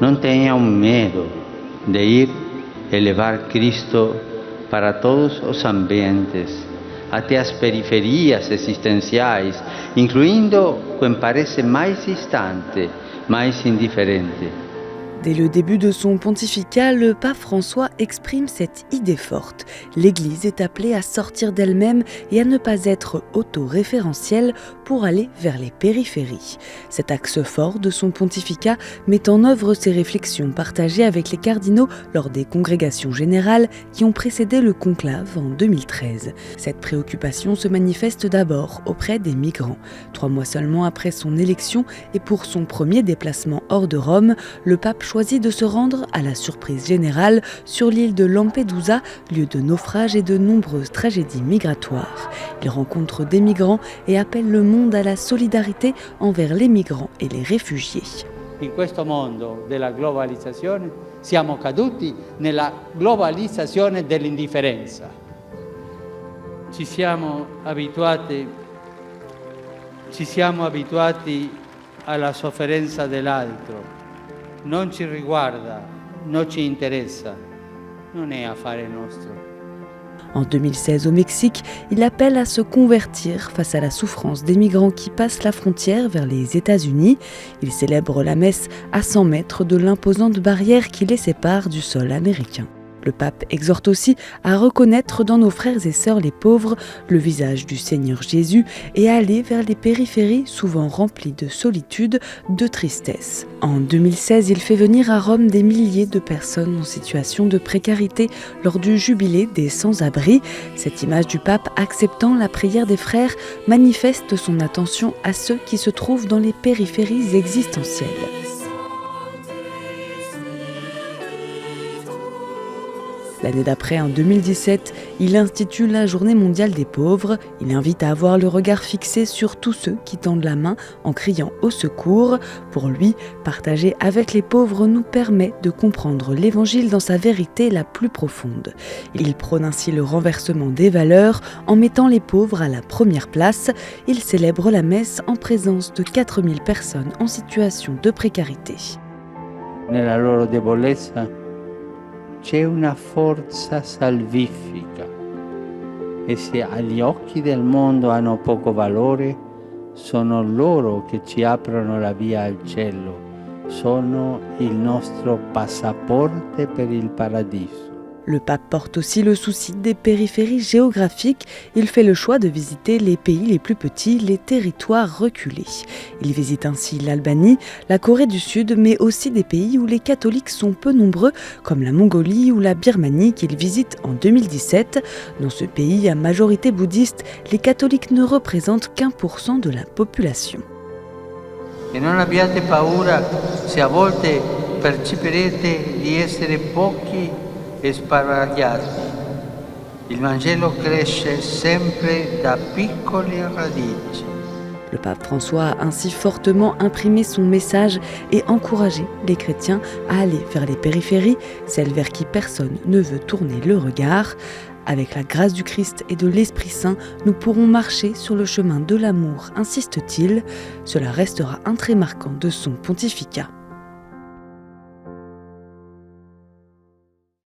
No tenham medo de ir e levar Cristo para todos os ambientes, até as periferias existenciais, incluindo quem parece mais distante, mais indiferente. Dès le début de son pontificat, le pape François exprime cette idée forte. L'Église est appelée à sortir d'elle-même et à ne pas être autoréférentielle pour aller vers les périphéries. Cet axe fort de son pontificat met en œuvre ses réflexions partagées avec les cardinaux lors des congrégations générales qui ont précédé le conclave en 2013. Cette préoccupation se manifeste d'abord auprès des migrants. 3 mois seulement après son élection et pour son premier déplacement hors de Rome, le pape choisit de se rendre à la surprise générale sur l'île de Lampedusa, lieu de naufrage et de nombreuses tragédies migratoires. Il rencontre des migrants et appelle le monde à la solidarité envers les migrants et les réfugiés. In questo mondo della globalizzazione siamo caduti nella globalizzazione dell'indifferenza. Ci siamo abituati alla sofferenza dell'altro. Non ci riguarda, non ci interessa, non è affare nostro. En 2016 au Mexique, il appelle à se convertir face à la souffrance des migrants qui passent la frontière vers les États-Unis. Il célèbre la messe à 100 mètres de l'imposante barrière qui les sépare du sol américain. Le pape exhorte aussi à reconnaître dans nos frères et sœurs les pauvres le visage du Seigneur Jésus et à aller vers les périphéries souvent remplies de solitude, de tristesse. En 2016, il fait venir à Rome des milliers de personnes en situation de précarité lors du jubilé des sans-abri. Cette image du pape acceptant la prière des frères manifeste son attention à ceux qui se trouvent dans les périphéries existentielles. L'année d'après, en 2017, il institue la Journée mondiale des pauvres. Il invite à avoir le regard fixé sur tous ceux qui tendent la main en criant au secours. Pour lui, partager avec les pauvres nous permet de comprendre l'Évangile dans sa vérité la plus profonde. Il prône ainsi le renversement des valeurs en mettant les pauvres à la première place. Il célèbre la messe en présence de 4000 personnes en situation de précarité. Nella loro debolezza c'è una forza salvifica e se agli occhi del mondo hanno poco valore, sono loro che ci aprono la via al cielo, sono il nostro passaporto per il paradiso. Le pape porte aussi le souci des périphéries géographiques. Il fait le choix de visiter les pays les plus petits, les territoires reculés. Il visite ainsi l'Albanie, la Corée du Sud, mais aussi des pays où les catholiques sont peu nombreux, comme la Mongolie ou la Birmanie qu'il visite en 2017. Dans ce pays à majorité bouddhiste, les catholiques ne représentent qu'1% de la population. E non abbiate paura se a volte percepirete di essere pochi e sbaragliati. Il Vangelo cresce sempre da piccole radici. Le pape François a ainsi fortement imprimé son message et encouragé les chrétiens à aller vers les périphéries, celles vers qui personne ne veut tourner le regard. Avec la grâce du Christ et de l'Esprit Saint, nous pourrons marcher sur le chemin de l'amour, insiste-t-il. Cela restera un trait marquant de son pontificat.